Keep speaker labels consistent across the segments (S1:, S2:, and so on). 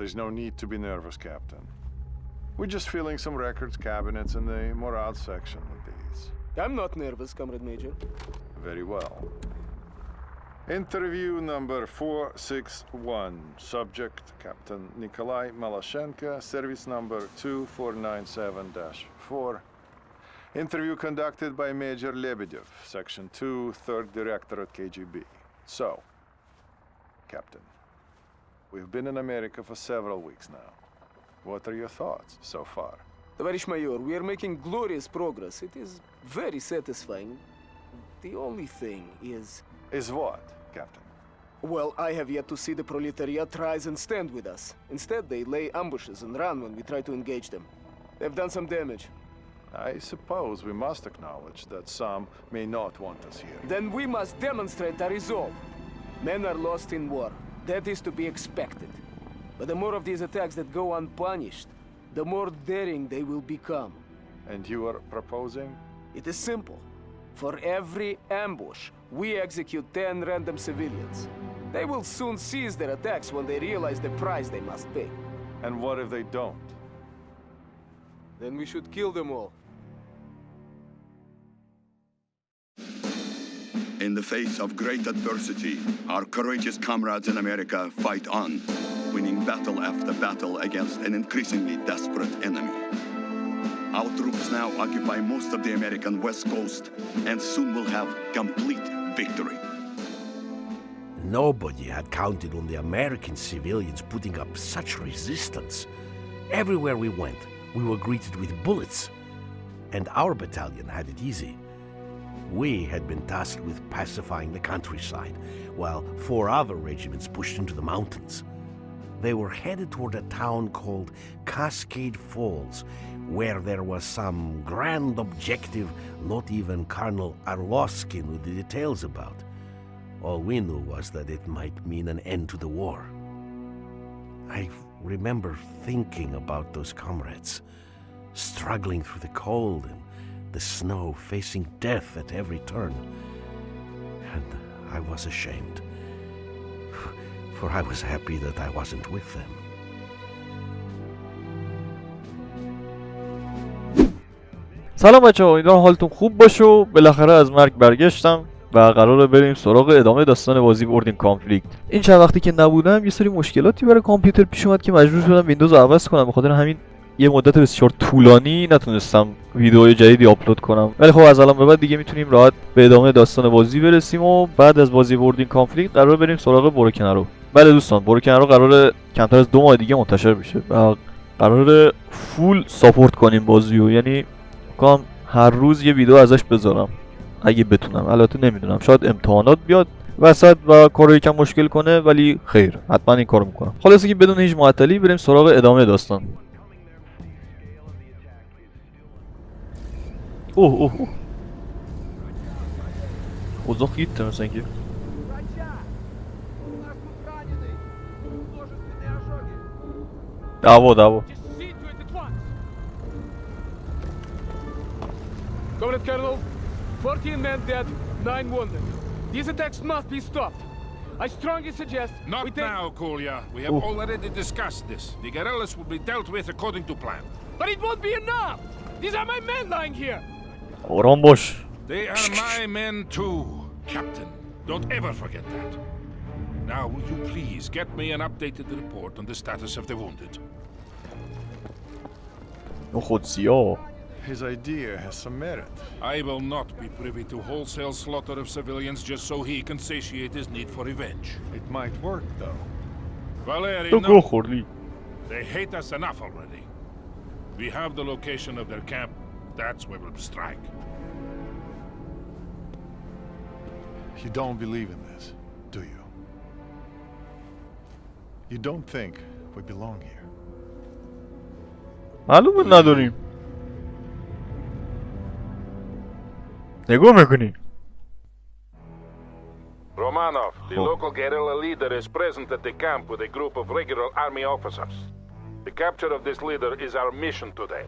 S1: There's no need to be nervous, Captain. We're just filling some records cabinets in the morale section with these.
S2: I'm not nervous, Comrade Major.
S1: Very well. Interview number 461. Subject, Captain Nikolai Malashenko, service number 2497-4. Interview conducted by Major Lebedev, Section 2, 3rd Directorate KGB. So, Captain, we've been in America for several weeks now. What are your thoughts so far?
S2: Товарищ майор, we are making glorious progress. It is very satisfying. The only thing is...
S1: Is what, Captain?
S2: Well, I have yet to see the proletariat rise and stand with us. Instead, they lay ambushes and run when we try to engage them. They've done some damage.
S1: I suppose we must acknowledge that some may not want us here.
S2: Then we must demonstrate our resolve. Men are lost in war. That is to be expected. But the more of these attacks that go unpunished, the more daring they will become.
S1: And you are proposing?
S2: It is simple. For every ambush, we execute 10 random civilians. They will soon cease their attacks when they realize the price they must pay.
S1: And what if they don't?
S2: Then we should kill them all.
S3: In the face of great adversity, our courageous comrades in America fight on, winning battle after battle against an increasingly desperate enemy. Our troops now occupy most of the American West Coast and soon will have complete victory.
S4: Nobody had counted on the American civilians putting up such resistance. Everywhere we went, we were greeted with bullets. And our battalion had it easy. We had been tasked with pacifying the countryside, while 4 other regiments pushed into the mountains. They were headed toward a town called Cascade Falls, where there was some grand objective not even Colonel Arlovsky knew the details about. All we knew was that it might mean an end to the war. I remember thinking about those comrades, struggling through the cold and the snow, facing death at every turn. And I was ashamed, for I was happy that I wasn't with them.
S5: سلام بچه‌ها، امیدوارم حالتون خوب باشه و بالاخره از مرگ برگشتم و قراره بریم سراغ ادامه داستان بازی بردین کانفلیکت. این چند وقتی که نبودم یه سری مشکلاتی برای کامپیوتر پیش اومد که مجبور شدم ویندوز رو عوض کنم. به خاطر همین یه مدت بسیار طولانی نتونستم ویدیوهای جدیدی آپلود کنم. ولی خب از الان به بعد دیگه میتونیم راحت به ادامه داستان بازی برسیم و بعد از بازی بردین کانفلیکت قراره بریم سراغ بروکنرو. بله دوستان، بروکنرو قراره کمتر از 2 ماه دیگه منتشر بشه و قراره فول ساپورت کنیم بازیو. یعنی میگم هر روز یه ویدیو ازش بذارم اگه بتونم. البته نمیدونم، شاید امتحانات بیاد وسط و کارو یکم مشکل کنه، ولی خیر، حتما این کارو میکنم. خلاصه که بدون هیچ معطلی بریم سراغ ادامه داستان. اوه اوضاع خیته مثلا که دعوا
S2: Comrade Colonel, 14 men dead, 9 wounded. These attacks must be stopped. I strongly suggest
S6: Not
S2: we take...
S6: now, Kolya. We have already discussed this. The guerrillas will be dealt with according to plan.
S2: But it won't be enough! These are my men lying here!
S5: آرام باش.
S6: They are my men too, Captain. Don't ever forget that. Now, will you please get me an updated report on the status of the wounded?
S5: خودسیا.
S1: His idea has some merit.
S6: I will not be privy to wholesale slaughter of civilians just so he can satiate his need for revenge.
S1: It might work, though.
S6: Valery,
S5: تو گو
S6: no.
S5: خوردی.
S6: They hate us enough already. We have the location of their camp. That's where we'll strike.
S1: You don't believe in this, do you? You don't think we belong here?
S5: معلومه نداریم. نگاه میکنی.
S6: Romanov, the local guerrilla leader, is present at the camp with a group of regular army officers. The capture of this leader is our mission today.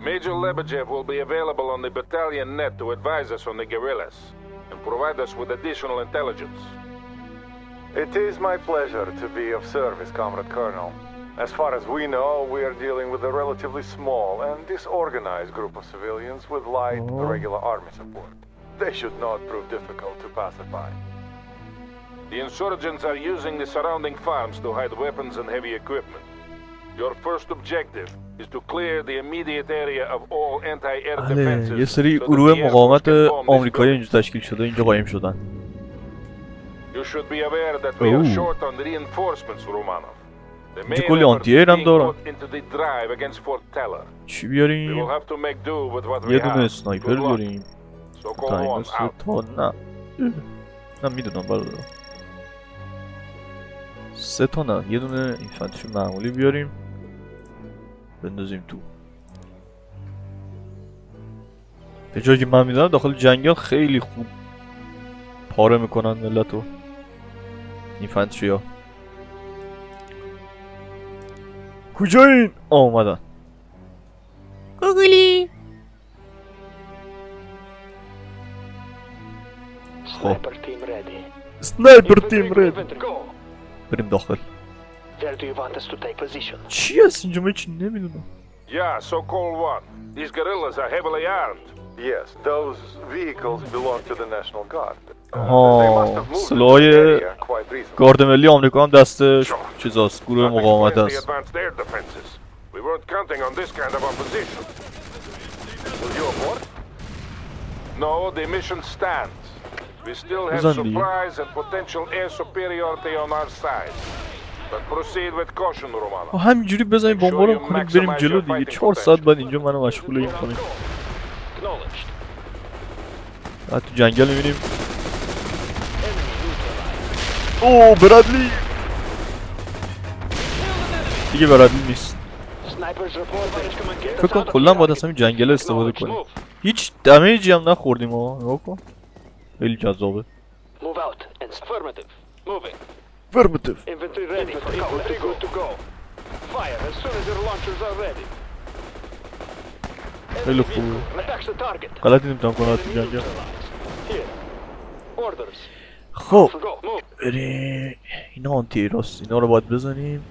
S6: Major Lebedev will be available on the battalion net to advise us on the guerrillas and provide us with additional intelligence.
S1: It is my pleasure to be of service, Comrade Colonel. As far as we know, we are dealing with a relatively small and disorganized group of civilians with light, regular army support. They should not prove difficult to pacify.
S6: The insurgents are using the surrounding farms to hide weapons and heavy equipment. Your first objective is to clear the immediate area of all anti-air defenses.
S5: یه سری گروه مقاومت آمریکایی اینجا تشکیل شده، اینجا قایم شدن.
S6: You should be aware that we are short on reinforcements, Romanov.
S5: اینجا کلی آنتی ایر هم دارن. چی بیاریم؟ یه دونه اسنایپر بیاریم. تایمر تا نه میدونم برادر. 3 تا نه، یه دونه اینفنتری معمولی بیاریم بندازیم تو. به جایی که من میدونم داخل جنگل خیلی خوب پاره میکنن ملتو اینفنتری ها. کجایین؟ آمدن گوگلی. خب سنایپر تیم رید. بریم داخل. چی هست اینجا؟ من چی نمیدونم.
S6: Yeah, so-called one. These guerrillas are heavily armed.
S1: Yes, those vehicles belong to the National Guard.
S5: سلاحای گارد ملی آمریکا هم دست چیزاست، گروه مقاومت است.
S6: We weren't counting on this kind of opposition.
S1: Will you abort?
S6: No, the mission stands. We still have surprise and potential air superiority on our side. But proceed with caution, Romanov.
S5: همینجوری بزنیم بمبارون کنیم بریم جلو دیگه. 4 ساعت بعد اینجا منو مشغول این کنیم. بعد تو جنگل میبینیم. اوه برادلی دیگه برادلی نیست. فکر کنم کلا باید از همین جنگل استفاده کنیم. هیچ دمیجی هم نخوردیم ها. نگاه کن خیلی جذابه. Affirmative.
S2: Infantry ready for infantry good to go. Fire as soon as your launchers are ready.
S5: خیلی خوبه. غلطی نمیتونم کنم تو جنگل. خب بریم. اینا آنتی ایراست، اینا رو باید بزنیم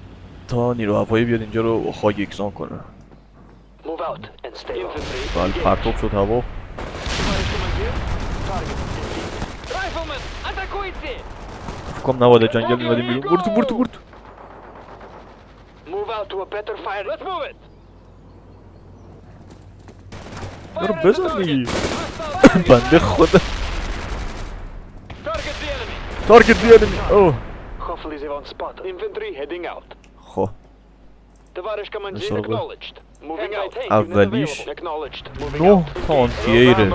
S5: تا نیرو هوایی بیاد اینجا رو خاک یکسان کنه. بله پرتاب شد هوا. فکرم نباید جنگل میمدیم بیرون. برو تو برو بزن دیگه. بنده خدا. Target the enemy. Oh.
S2: Hopefully they won't spot us. Infantry heading out.
S5: خب.
S2: Товарищ командир acknowledged. Moving out.
S5: اولیش
S2: Acknowledged.
S5: 9 تا آنتی ایره.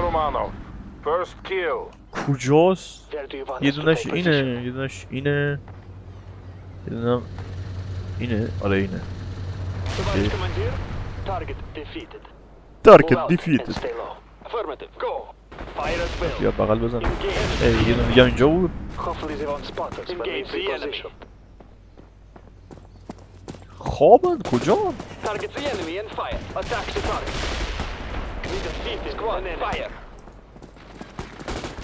S6: First kill.
S5: کجاست؟ یه دونش اینه، یه دونش اینه، یه دونم اینه. آره اینه.
S2: Товарищ командир, target defeated.
S5: Target defeated.
S2: Affirmative. Go. Fire at will.
S5: بیا بغل بزن. یه دونه دیگه اینجا بود.
S2: Hopefully they won't spot us. Engage the enemy.
S5: خوابن کجا؟
S2: Target the enemy and fire. Attack the target. We defeated squad and fire.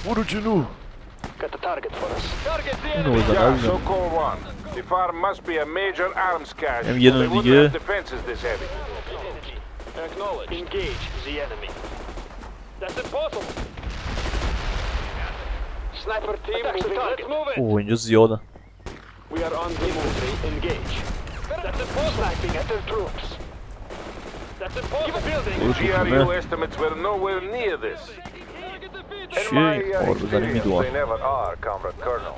S5: برو جلو.
S2: Got the target for us. Target the
S5: اینو
S2: enemy.
S5: بزن.
S6: Yeah, so-called one. The farm must be a major arms cache.
S5: یه دونه
S6: They wouldn't
S5: دیگه.
S6: have defenses this heavy.
S2: Acknowledge. Engage the enemy. That's impossible. Sniper team moving. Let's move it.
S5: اوه اینجا زیادن.
S2: We are on the move. Engage. That's impossible. Sniping at their troops. That's impossible. Building.
S6: GRU estimates were nowhere near this.
S5: چیه این کار بزنیم میدوان.
S1: They never are, Comrade Colonel.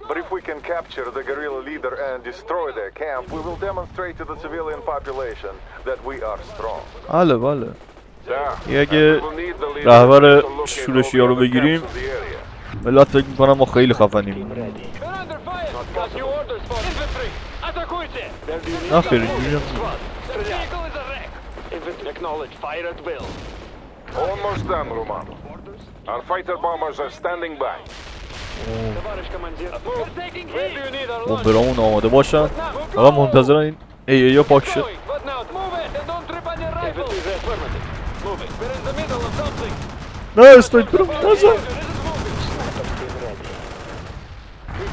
S1: But if we can capture the guerrilla leader and destroy their camp, we will demonstrate to the civilian population that we are strong.
S5: بله بله. اگه رهبر شورشی ها رو بگیریم ملت فکر میکنم ما خیلی خفنیم. نه خیلی اینجوری هم
S6: Almost done, Romano. Our fighter bombers are standing by.
S5: بمبرامون آماده باشن. فقط منتظرن این ای پاک شد. نه اسنایپرم نزن.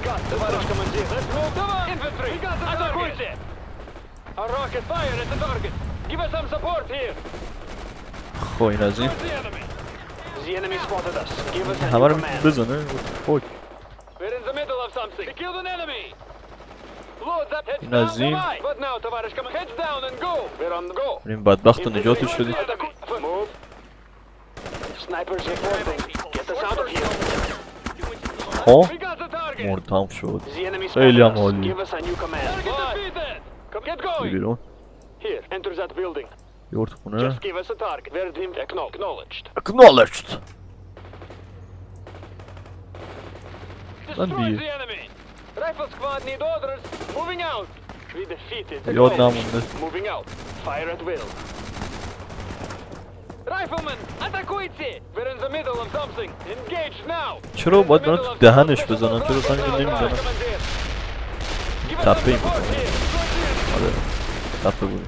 S7: Товарищ командир, let's move. Infantry, атакуйте! A rocket fire at the target. Give us some support here.
S5: خب این از این
S7: The enemy spotted us. Give us a
S5: همه
S7: new
S5: رو
S7: command.
S5: بزنه. خب
S7: We're in the middle of something. They killed an enemy. Load that heads
S5: Nazim.
S7: down. But now, товарищ командир, heads down and go. We're on the go.
S5: این بدبخت رو نجاتش شدیم.
S7: Move. Snipers reporting. Get us out of here.
S5: ها
S7: We got the target.
S5: مردم شد.
S7: The enemy
S5: خیلی
S7: spotted
S5: هم
S7: us.
S5: عالی.
S7: Give us a new command. Target defeated. Come get going.
S5: بیرون
S7: Here, enter that building.
S5: یورت خونه.
S7: Just give us a target. We're deemed acknowledged.
S5: Acknowledged.
S7: Destroy
S5: دیگه.
S7: the enemy. Rifle squad need orders. Moving out. We defeated.
S5: یاد نمونده.
S7: Moving out. Fire at will. Riflemen, атакуйте! We're in the middle of something. Engage now.
S5: چرا باید من تو دهنش بزنم؟ چرا سنگ رو نمیزنم؟ تپه این آره تپه بود.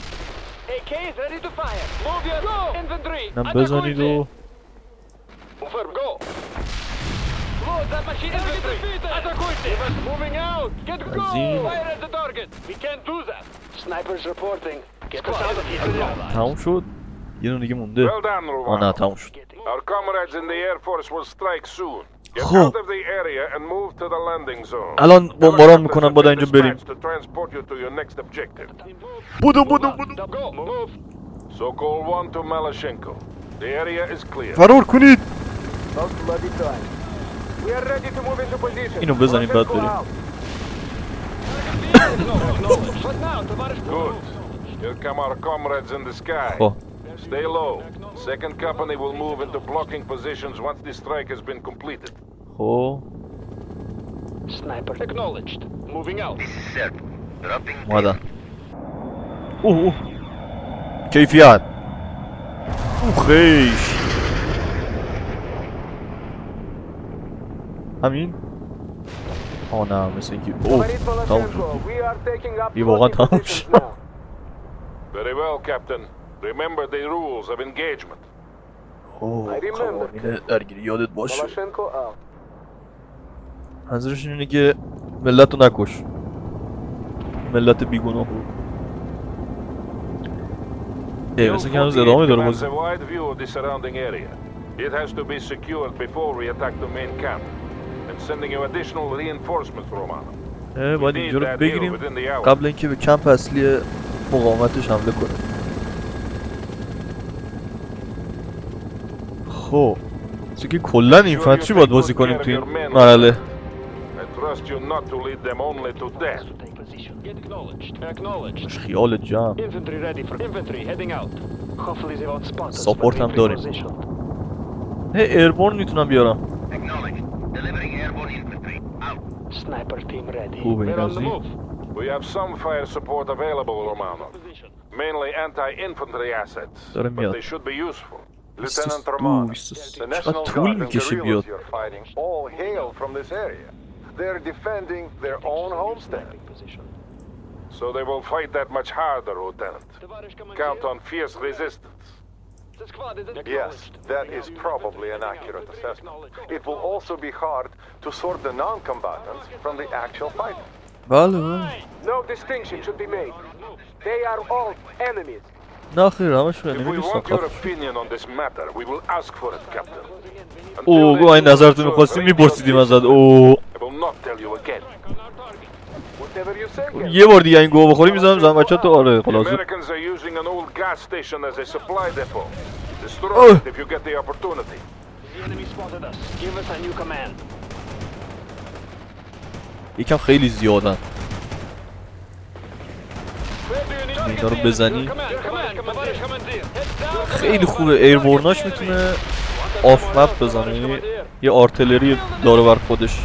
S7: AK is ready to fire. Move your infantry.
S5: اینم بزنید و
S7: Go. Load that machine infantry. Атакуйте. Moving out. Get go.
S5: Azim.
S7: Fire at the target. We can't do that. Snipers reporting. Get us out of here.
S5: تموم شد. یه دونه دیگه مونده.
S6: Well done,
S5: آه نه
S6: Romano.
S5: تموم شد.
S6: Our comrades in the Air Force will strike soon. Get
S5: خب.
S6: out of the area and move to the landing zone.
S5: الان بمباران میکنم باید اینجا بریم.
S6: To transport you to your next objective.
S5: بودو
S7: Go. Move.
S6: Sokol 1 to Malashenko. The area is clear.
S5: فرار کنید.
S2: About bloody time. We are ready to move into position.
S5: اینو بزنیم بعد بریم.
S7: But now, товарищ.
S6: Good. Here come our comrades in the sky.
S5: خب
S6: Stay low. Second company will move into blocking positions once the strike has been completed.
S5: خب
S7: Sniper acknowledged. Moving out.
S5: اومدن. اوه کیفیت. خیش. همین. آه نه مثل اینکه اوه تموم شد.
S2: We are taking up
S5: یه واقعا
S2: positions
S5: تموم شد.
S2: now.
S6: Very well, Captain. Remember the rules of engagement.
S5: اوه قوانین درگیری یادت باشه.
S2: Malashenko out.
S5: منظورش اینه که ملت رو نکش. ملت بیگناه رو. مثل که هنوز ادامه داره
S6: Commands
S5: بازی.
S6: a wide view of the surrounding area. It has to be secured before we attack the main camp. And sending you additional reinforcements, Romano.
S5: باید اینجا رو بگیریم قبل اینکه به کمپ اصلی مقاومتش حمله کنیم. خب چون که کلا اینفنتری باید بازی کنیم تو این مرحله.
S6: I trust you not to lead them only to death.
S7: Take position. Get acknowledged. Acknowledged.
S5: خیال جمع.
S7: Infantry ready for infantry heading out. Hopefully they won't spot us.
S5: Support
S7: but
S5: هم
S7: be
S5: داریم.
S7: positioned.
S5: ایربورن میتونم بیارم.
S7: Sniper team ready.
S5: خوبه این
S7: We're on
S5: از
S7: the
S5: این.
S7: move.
S6: We have some fire support available, Romano.
S7: Position.
S6: Mainly anti-infantry assets,
S5: داره
S6: but
S5: میاد.
S6: they should be useful.
S1: Lieutenant Romano, the
S5: چقدر
S1: National
S5: طول
S1: Guard and
S5: میکشه
S1: guerrillas
S5: بیاد.
S1: you're fighting all hail from this area. They're defending their own homestead.
S7: Taking position.
S6: So they will fight that much harder, Lieutenant.
S7: Товарищ командир.
S6: Count on fierce resistance.
S7: The squad is
S1: Yes,
S7: acknowledged.
S1: that is probably an accurate assessment. It will also be hard to sort the non-combatants from the actual fighting.
S5: بله بله.
S2: No distinction should be made. They are all enemies.
S5: نه خیر همشون
S6: If we
S5: نمیدونستم.
S6: want your opinion on this matter, we will ask for it, Captain. Until
S5: اوه
S6: then,
S5: گوه این نظرتون
S6: so
S5: میخواستیم
S6: radio
S5: میپرسیدیم
S6: this.
S5: ازت. اوه
S6: I will not tell you again.
S2: Whatever you say, Captain.
S5: یه بار دیگه این گوه بخوری میزنم زن بچه تو آره
S6: The
S5: خلاصه.
S6: Americans are using an old gas station as a supply depot. Destroy
S5: Oh.
S6: it if you get the opportunity.
S7: The enemy spotted us. Give us a new command.
S5: یکم خیلی زیادن. اینا رو بزنی خیلی خوبه. ایربورناش میتونه آف مپ بزنه، یعنی یه آرتلری داره بر خودش.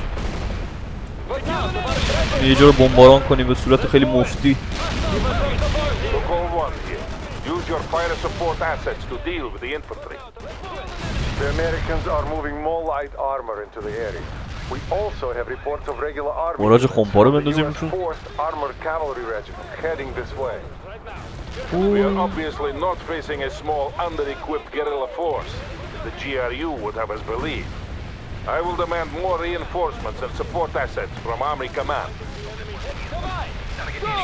S5: یه جا رو بمباران کنی به صورت خیلی مفتی.
S6: Use your fire support assets to deal with the infantry.
S1: The Americans are moving more light armor into the area. We also have reports of regular army
S5: وراج
S1: units
S5: خمپاره
S1: from the
S5: بندازیم
S1: US
S5: روشون.
S1: 4th Armored Cavalry Regiment heading this way.
S6: We are obviously not facing a small under-equipped guerrilla force. The GRU would have us believe. I will demand more reinforcements and support assets from Army Command.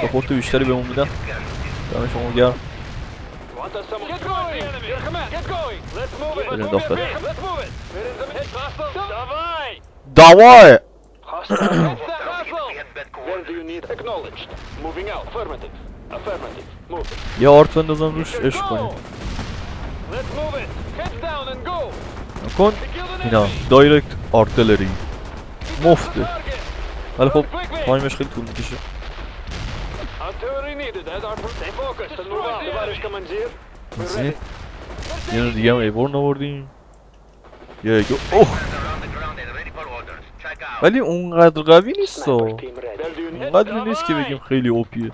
S5: ساپورت بیشتری بهمون میدن. دم شما گرم.
S7: Want us some... Get going! Your command! Get going! Let's move it!
S5: Let's
S7: Let's
S5: move it!
S7: Let's move it! We're in the midst. Hostile! Давай!
S5: Давай!
S7: Hostile! Where do you need? Acknowledged. Moving out. Affirmative. Affirmative. Move it.
S5: یه آرت بندازم روش عشق کنیم.
S7: Let's move it! Heads down and go!
S5: نکن اینا دایرکت آرتلری مفته، ولی خب تایمش خیلی طول میکشه.
S7: Artillery needed as our... Stay focused and move out. تبارش کمانجیر.
S5: بازی یه دیگه هم ایبور نوردیم. یه اوه ولی اونقدر قوی نیست اونقدر نیست که بگیم خیلی اوپیه.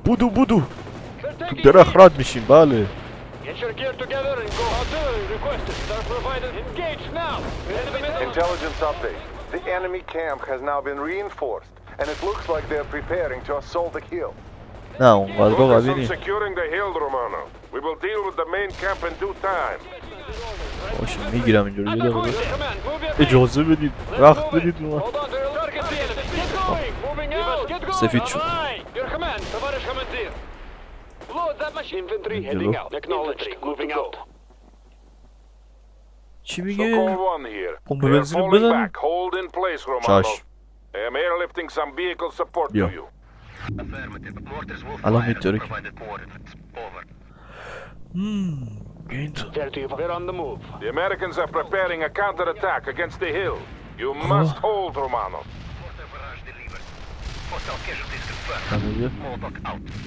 S5: بودو بودو تو درخت رد میشیم. بله
S1: Intelligence update. The enemy camp has now been reinforced, and it looks like they're preparing to assault the hill.
S5: نه اونقدر قوی
S6: Focus on
S5: نیست.
S6: securing the hill, Romano. We will deal with the main camp in due time.
S5: باشه میگیرم اینجوری یه دقیقه اجازه بدید وقت بدید رو من. سفید شد. جلو چی میگه؟ پمپ بنزین رو بزنیم؟ چشم بیا الان میتره که بیا این تو
S6: The Americans are preparing a counterattack against the hill. You must hold, Romano.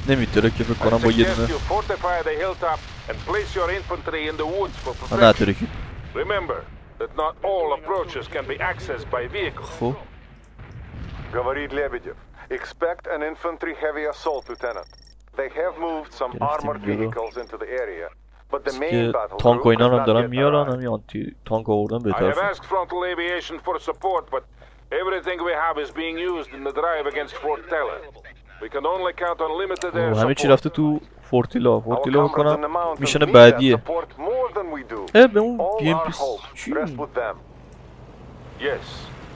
S5: نمیتره که فکر کنم با یه دونه
S6: Fortify the hilltop and place your infantry in the woods for
S5: نه
S6: protection.
S5: ترکی.
S6: Remember that not all approaches can be accessed by vehicles.
S5: خب
S1: Говорит Лебедев. Expect an infantry heavy assault, Lieutenant. They have moved some armored vehicles into the area, but the main
S5: که
S1: battle
S5: تانک و
S1: group
S5: اینا
S1: has
S5: هم
S1: not
S5: دارن
S1: yet
S5: میارن
S1: arrived.
S5: همین آنتی تانک آوردن
S6: I
S5: بهتر
S6: have
S5: شد.
S6: asked frontal aviation for support, but everything we have is being used in the drive against Fort Teller. We can only count on limited air
S5: همه چی
S6: support.
S5: رفته تو فورتیلا.
S1: Our
S5: فورتیلا
S1: comrades in the
S5: بکنم
S1: mountains
S5: میشن
S1: need that
S5: بعدیه.
S1: support more than we do.
S5: به اون
S1: All
S5: بی ام
S1: our
S5: پی
S1: hopes
S5: چی؟
S1: rest with them.
S6: Yes,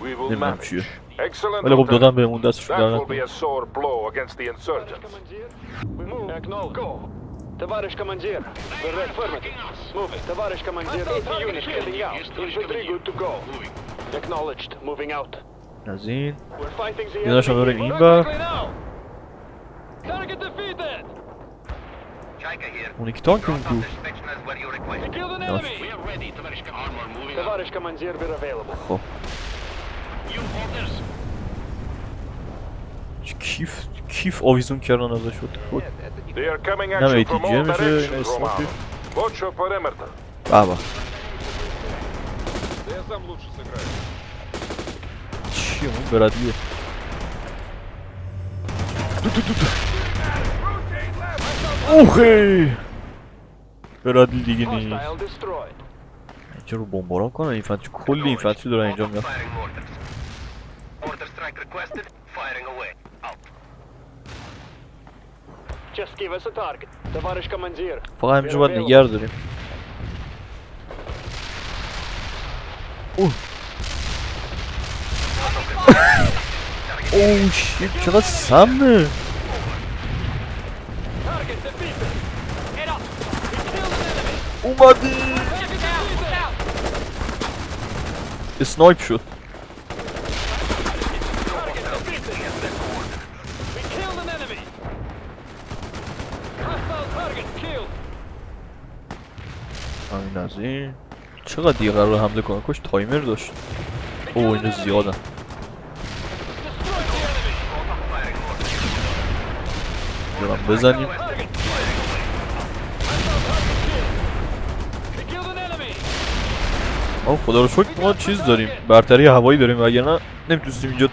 S6: we will
S5: نمیدونم
S6: manage.
S5: چیه.
S6: Excellent.
S5: ولی خب دادم
S6: Lieutenant.
S5: بهمون دستش
S6: That
S5: در
S6: will be
S5: نکنه.
S6: a sore blow against the insurgents.
S7: Товарищ командир, we're affirmative. Moving. Товарищ командир, unit heading out. Infantry good to go. Acknowledged. Moving out.
S5: از این
S7: We're fighting the
S5: یه داشتم بریم این بر
S7: Target defeated.
S5: اون یکی تانکمون کو.
S7: We killed an enemy. تоварищ командир, we're available.
S5: خب کیف آویزون کردن ازش شد. خود
S6: They are coming
S5: اینم
S6: at you
S5: ایتی
S6: from
S5: جیه
S6: all
S5: میشه
S6: directions,
S5: این اسموکی.
S6: Romano. Watch your perimeter.
S5: بابا چیه اون برادیه اوخی برادی دیگه نیست.
S7: Hostile destroyed.
S5: اینجا رو بمباران کنن. اینفانتری کلی اینفانتری دارن اینجا میاد.
S7: Just give us a target. تоварищ командир.
S5: فقط همینجا باید نگر داریم. اوه شیت چقدر سمه.
S7: Target defeated. Head up. We killed an enemy.
S5: اومدی اسنایپ شد.
S7: Target defeated. We killed an enemy. Hostile target killed.
S5: همین از این چقدر دیگه قرار حمله کنه. کاش تایمر داشت. اوه اینو زیادن. برام بزنیم. آه خدا رو شکر ما چیز داریم، برتری هوایی داریم، وگرنه نمیتونستیم اینجا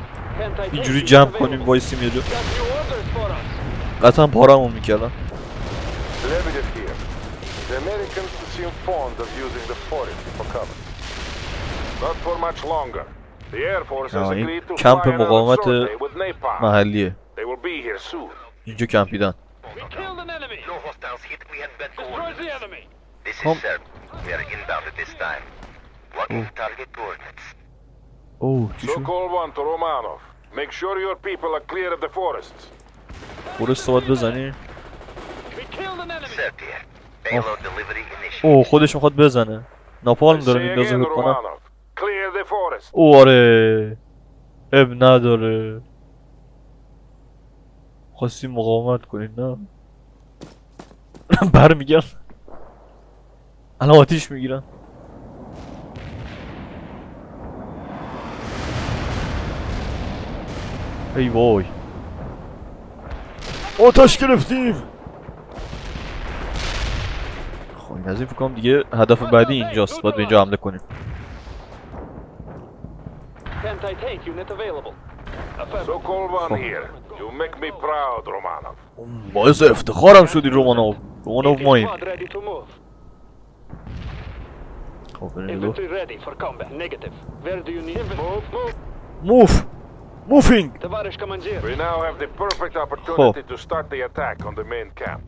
S5: اینجوری جمع کنیم وایسیم یه جا. قطعا پارمون میکردن.
S1: Lebedev here. The Americans seem fond of using the forest for cover.
S6: Not for much longer. The Air Force has
S5: این
S6: agreed to
S5: کمپ
S6: fly another
S5: مقاومت
S6: sortie with napalm.
S5: محلیه.
S6: They will be here soon.
S5: اینجا کمپیدن.
S7: We killed an enemy. No hostiles hit. We had bad destroy the enemy.
S8: This
S5: Kom.
S8: is Serb. We are inbound at this time. Blocking target coordinates.
S5: اوه چی شد؟
S6: So-called one to Romanov. Make sure your people are clear of the forests.
S5: فورست باید بزنی؟
S8: Serb here. Payload delivery initiated.
S5: اوه خودش میخواد بزنه. ناپالم داره
S6: Say
S5: میندازه
S6: again,
S5: بکنم.
S6: Romanov. Clear the forest.
S5: اوه آره اب نداره. خواستی مقاومت کنید نه؟ برمیگرد الان آتیش میگیرن. ای وای آتش گرفتیم. خب این از این فکرم دیگه هدف بعدی اینجاست. باید به اینجا حمله کنیم.
S7: Anti-tank unit available.
S6: So-called one here. You make me proud, Romanov.
S5: باعث افتخارم شدی رومانوف. رومانوف ماییم.
S7: Squad ready to move.
S5: خب بریم جلو.
S7: Infantry ready for combat. Negative. Where do you need? Move.
S5: موف موفینگ.
S7: Товарищ командир.
S6: We now have the perfect opportunity to start the attack on the main camp.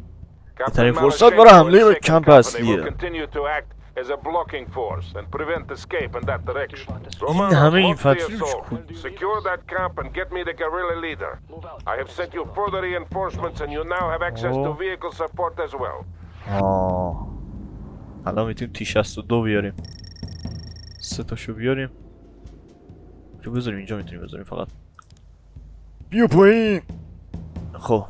S5: بهترین
S6: Captain
S5: فرصت
S6: Malashevich
S5: برای
S6: and
S5: حمله به
S6: second
S5: کمپ
S6: company will
S5: اصلیه.
S6: continue to act as a blocking force and prevent escape in that direction.
S5: این همه
S6: Romanov,
S5: این
S6: launch the
S5: فتری
S6: assault. Secure that camp and get me the guerrilla leader. I have sent you further reinforcements and you now have access to vehicle support as well.
S5: الان میتونیم T-62 بیاریم. 3 تاشو بیاریم. که بذاریم اینجا میتونیم بذاریم فقط. بیا پایین. خب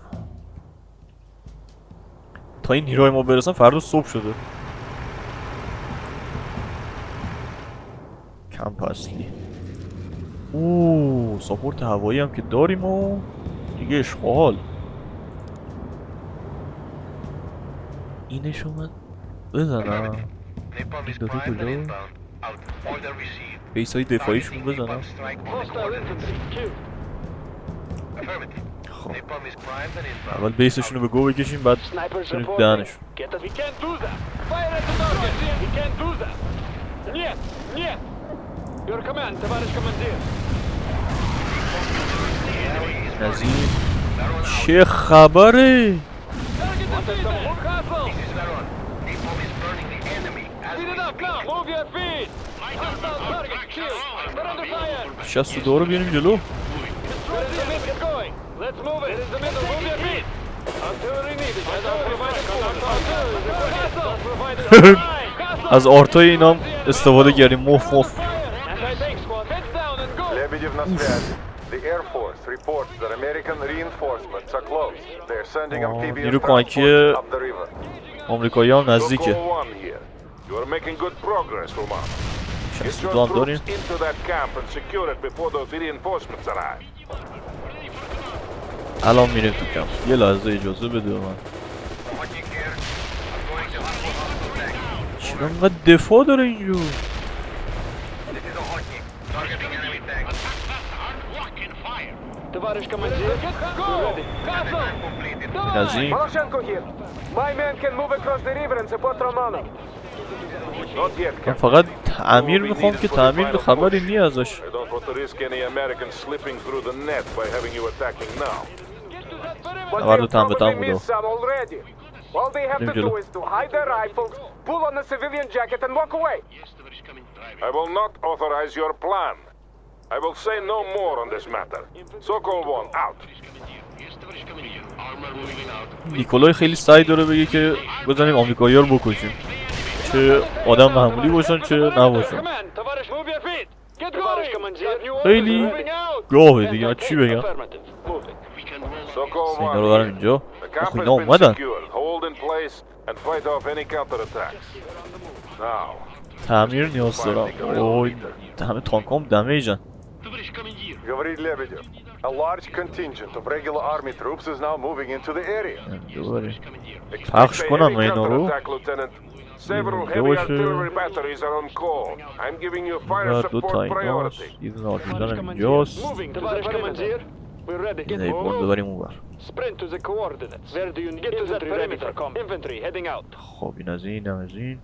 S5: تا این نیروهای ما برسن فردا صبح شده. کمپ اصلی. اوه ساپورت هوایی هم که داریم و دیگه اشغال. اینش اومد بزنم. این دوتا کجا؟ بیس های دفاعیشون بزنم.
S7: Hostile infantry. Q.
S5: خب اول بیسشون رو به گو بکشیم بعد
S7: Snipers
S5: بریم
S7: reporting.
S5: دهنشون.
S7: Get us. We can't do that. Fire at the target. We can't do that. Нет. Нет. Your command, товарищ командир.
S5: نظیر چه خبره؟
S7: Want some more hustle? Speed it up now. Move your feet. Hostile target killed. They're under fire.
S5: 62 رو بیاریم جلو.
S7: Where is the middle going? Let's move it. Where is the middle? Move your feet. Artillery needed.
S5: از آرتای اینام استفاده کردیم. موف موف.
S7: Anti-tank squad. Heads down and go.
S1: Lebedev на связи. The Air Force reports that American reinforcements are close. They're sending amphibious
S5: نیرو کمکی
S1: transports up the river.
S5: آمریکایی هم نزدیکه.
S6: So-called one here. You are making good progress, Romanov. Get
S5: 62
S6: your
S5: هم داریم.
S6: troops into that camp and secure it before those reinforcements arrive.
S5: الان میریم تو کمپ. یه لحظه اجازه بده من. چرا انقدر دفاع داره اینجور؟
S7: Товарищ командир. Go. Hustle.
S5: از این
S2: Maloshenko here. My men can move across the river and support Romanov.
S6: Not yet,
S5: من
S6: Captain.
S5: فقط تعمیر میخوام که تعمیر خبری نی ازش.
S6: I don't want to risk any Americans slipping through the net by having you attacking now.
S2: But
S5: Navarro
S2: they'll
S5: tam
S2: probably
S5: budo.
S2: miss some already. All they have to
S5: Nemđelo.
S2: do is to hide their rifles, pull on a civilian jacket and walk away.
S6: I will not authorize your plan. I will say no more on this matter. So-called one, out.
S5: نیکولای خیلی سعی داره بگه که بزنیم آمریکایی رو بکشیم. چه آدم معمولی باشن چه نباشن.
S7: Command. Товарищ, move your feet. Get going.
S5: خیلی گاهه دیگه من چی بگم.
S7: Affirmative. Moving.
S6: So-called
S5: اینا
S6: one
S5: رو برم
S6: here.
S5: اینجا.
S6: The
S5: آخ
S6: camp has
S5: اینا
S6: been
S5: اومدن.
S6: secured. Hold in place and fight off any counterattacks. Now,
S5: تعمیر نیاز دارم. اوه همه تانکام دمیجن.
S1: Говорит Lebedev. A large contingent of regular army troops is now moving into the area.
S5: دوباره
S6: expect
S5: پخش
S6: a
S5: کنم
S6: heavy
S5: اینا رو.
S6: counterattack, Lieutenant. Several
S5: اینجا
S6: heavy
S5: باشه.
S6: artillery batteries are on call. I'm giving you fire
S5: و دو تا
S6: support
S5: ایناست.
S6: priority.
S5: یه دونه آرتیلرم اینجاست.
S7: Moving. تоварищ командир. We're ready. Get
S5: این برد ببریم اون بر.
S7: Sprint to the coordinates. Where do you get to that perimeter? Infantry heading out.
S5: خب این از این از این.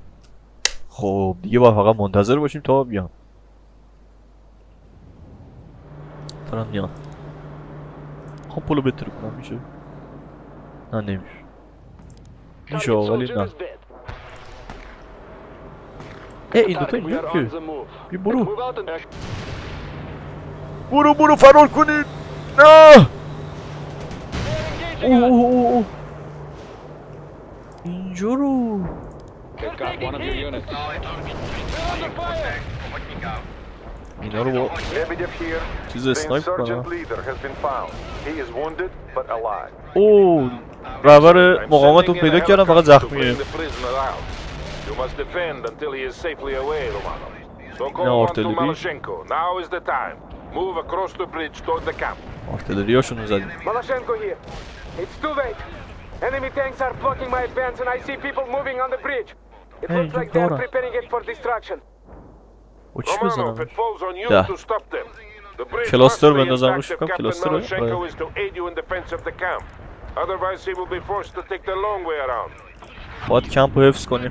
S5: خب دیگه باید فقط منتظر باشیم تا بیان. دارم میان. خب پولو بترک کنم میشه؟ نه نمیشه. میشه ولی نه. این دوتا اینجا
S7: We are
S5: که
S7: on the move.
S5: بیا برو
S7: Move out and
S5: برو فرار کنید نه اوه اینجا رو
S7: They've got one of your units.
S5: اینا رو با
S1: Lebedev here.
S5: چیز
S1: The
S5: اسنایپ
S1: insurgent
S5: کنم
S1: leader has been found. He is wounded but alive.
S5: اوه رهبر مقاومت رو پیدا کردم فقط زخمیه
S6: You must defend until he is safely away, Romano. So
S5: No,
S6: go on to
S5: artillery.
S6: Maloshenko. Now is the time. Move across the bridge toward the camp.
S5: آرتلریاشونو زدیم
S2: Maloshenko here. It's too late. Enemy tanks are blocking my advance and I see people moving on the bridge. It
S5: Hey,
S2: looks like they're
S5: Dora.
S2: preparing it for destruction.
S5: با چی
S6: Romano, if
S5: بزنم
S6: it falls on you
S5: ده
S6: to stop them. The bridge
S5: کلاستر
S6: must be
S5: بندازم
S6: intact
S5: روش
S6: if
S5: فکرم
S6: Captain
S5: کلاستره
S6: Maloshenko is to aid you in defense of the camp. Otherwise, he will be forced to take the long way around.
S5: باید کمپ رو حفظ کنیم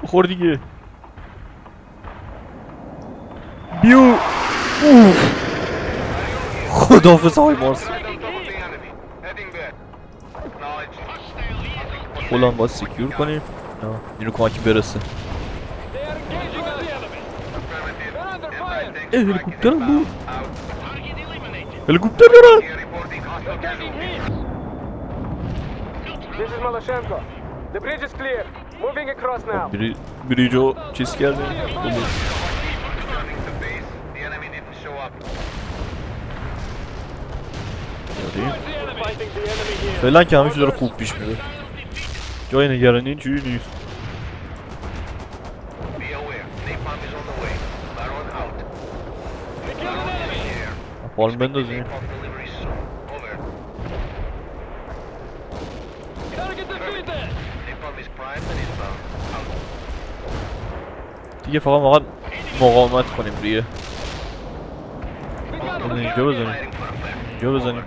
S5: بخور دیگه بیو خداحافظ آقای مارس فلان باید سیکیور کنیم نه اینو کمکی برسه هلیکوپترم بود هلیکوپتر دارن
S2: This is Maloshenko. The bridge is clear. Moving across now.
S5: بریجو چیز کردیم فعلا که همیشه داره خوب پیش میره جای نگرانی اینجوری نیست پالم بندازیم دیگه فقط مقاومت کنیم دیگه اینجا بزنیم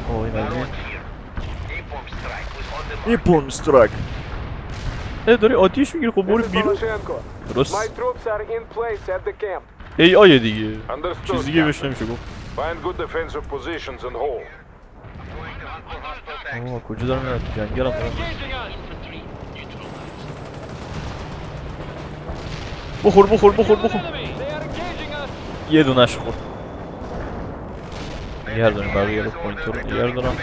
S5: اوه این از این پوم استرایک داری آتیش میگیری خب برو
S2: This is
S5: بیرون
S2: Maloshenko.
S5: درست
S2: My troops are in place at the camp.
S5: ای آیه دیگه
S6: Understood,
S5: چیز دیگه بهش
S6: Captain.
S5: نمیشه گفت
S6: Find good defensive positions and hold.
S5: اوه کجا دارم میرم جنگل هم دارم بخور یه دونش خورد نگه داریم بقیه رو پوینتر رو نگه دارم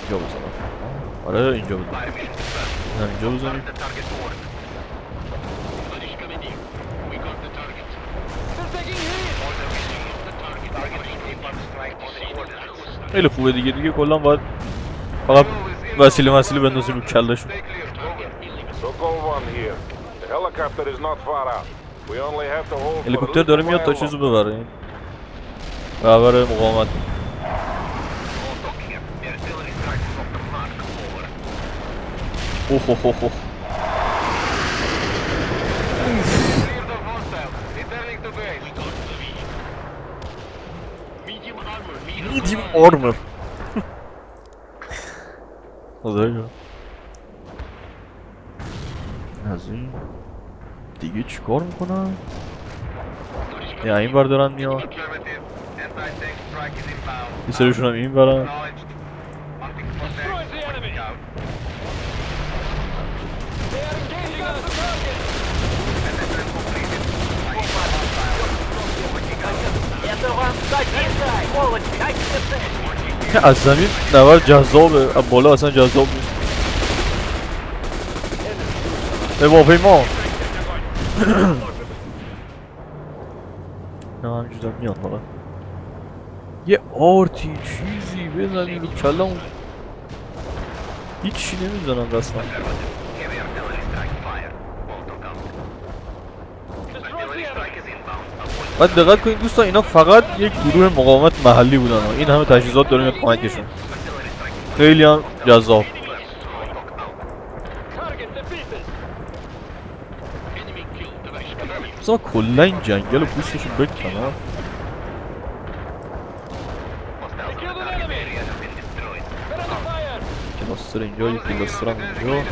S5: اینجا بزنم آره اینجا بزنم اینجا بزنیم خیلی خوبه دیگه کلا باید فقط وسیله بندازیم رو کلشون
S6: So go on here. The helicopter is not far out. We only have to hold for a
S5: هلیکوپتر
S6: little
S5: داره میاد تا
S6: while
S5: چیزو
S6: longer.
S5: ببره رهبر مقاومت اوه میدیم آرمر خدایا از این دیگه چیکار میکنن؟ یا این بر دارن میان یه سریشون هم این برن از زمین نورد جذابه از بالا اصلا جذاب نیست هواپیما نه همینجور دارم میان حالا یه آرتی چیزی بزنیم رو کلم هیچی نمیزنم رسما باید دقت کنید دوستان اینا فقط یک گروه مقاومت محلی بودن این همه تجهیزات داره میاد کمکشون خیلی هم جذاب بذار کلا این جنگل و پوستشون بکنم کلاستر اینجا یک کلاستر هم اینجا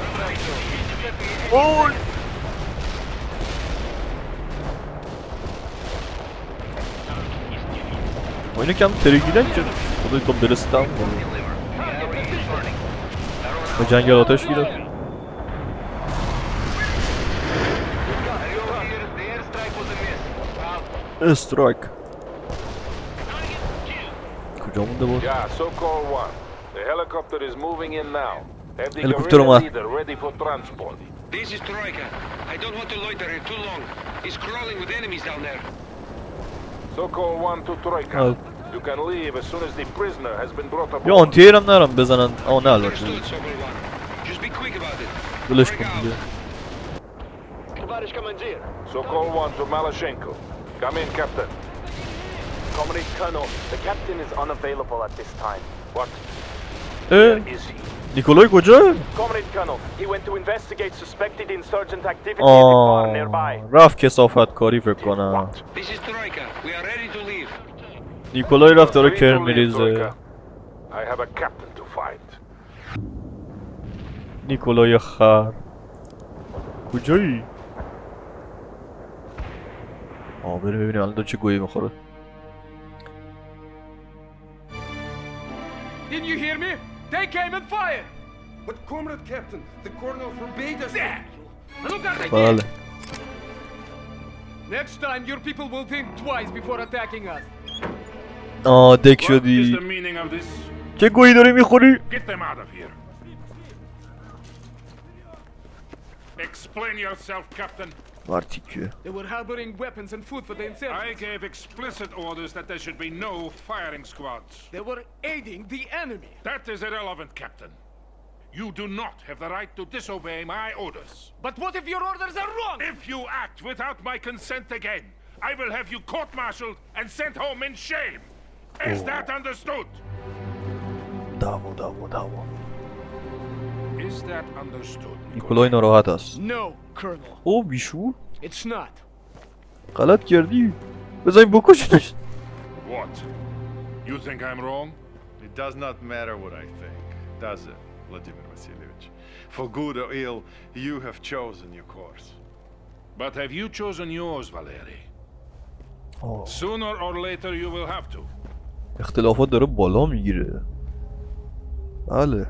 S5: اینو کم ترکیدن که خدای تو برسیدم به جنگل آتش گیرد. استرایک کجا مونده بود؟ هلیکوپتر اومد.
S9: This is Troika. I don't want to loiter here too long. He's crawling with enemies down there.
S6: So-called 1 to Troika. You can leave as soon as the prisoner has been brought aboard.
S5: یا آنتی ایرم نرم بزنن. آه نه البته
S9: Understood, Sokolwan. Just be quick about it.
S5: دلش کن دیگه.
S7: Товарищ командир.
S6: So-called 1 to Malashenko. Come in, Captain.
S10: Comrade Colonel, the captain is unavailable at this time.
S6: What?
S5: اه
S6: Is he?
S5: نیکولای کجا؟
S10: Comrade Colonel, he went to investigate suspected insurgent activity in the bar nearby.
S5: رفت کثافت کاری فکر کنم.
S9: This is Troika. We are ready to leave.
S5: نیکولای رفت داره
S6: Free to
S5: کرم
S6: leave,
S5: میریزه.
S6: Troika. I have a captain to find.
S5: نیکولای خر کجایی؟ بریم ببینیم الان چه گویی میخوره.
S2: Didn't you hear me? They came and fired!
S11: But Comrade Captain, the Colonel forbade us.
S2: Look at the
S5: بله.
S2: Next time your people will think twice before attacking us.
S5: دک
S6: What is
S5: شدی.
S6: the meaning of this?
S5: چه گویی داری میخوری؟
S6: Get them out of here. Explain yourself, Captain.
S5: مارتیکه.
S2: They were harboring weapons and food for the
S6: I
S2: insurgents.
S6: gave explicit orders that there should be no firing squads.
S2: They were aiding the enemy.
S6: That is irrelevant, Captain. You do not have the right to disobey my orders.
S2: But what if your orders are wrong?
S6: If you act without my consent again, I will have you court-martialed and sent home in shame. Is that understood?
S5: دعوا.
S6: Is that understood?
S5: نیکولای ناراحت است.
S2: No, Colonel.
S5: او بیشور؟
S2: It's not.
S5: غلط کردی. بذاریم بکشنش.
S6: What? You think I'm wrong?
S1: It does not matter what I think, does it, Vladimir Vasilyevich? For good or ill, you have chosen your course.
S6: But have you chosen yours, Valery? Sooner or later you will have to.
S5: اختلافات داره بالا میگیره. بله.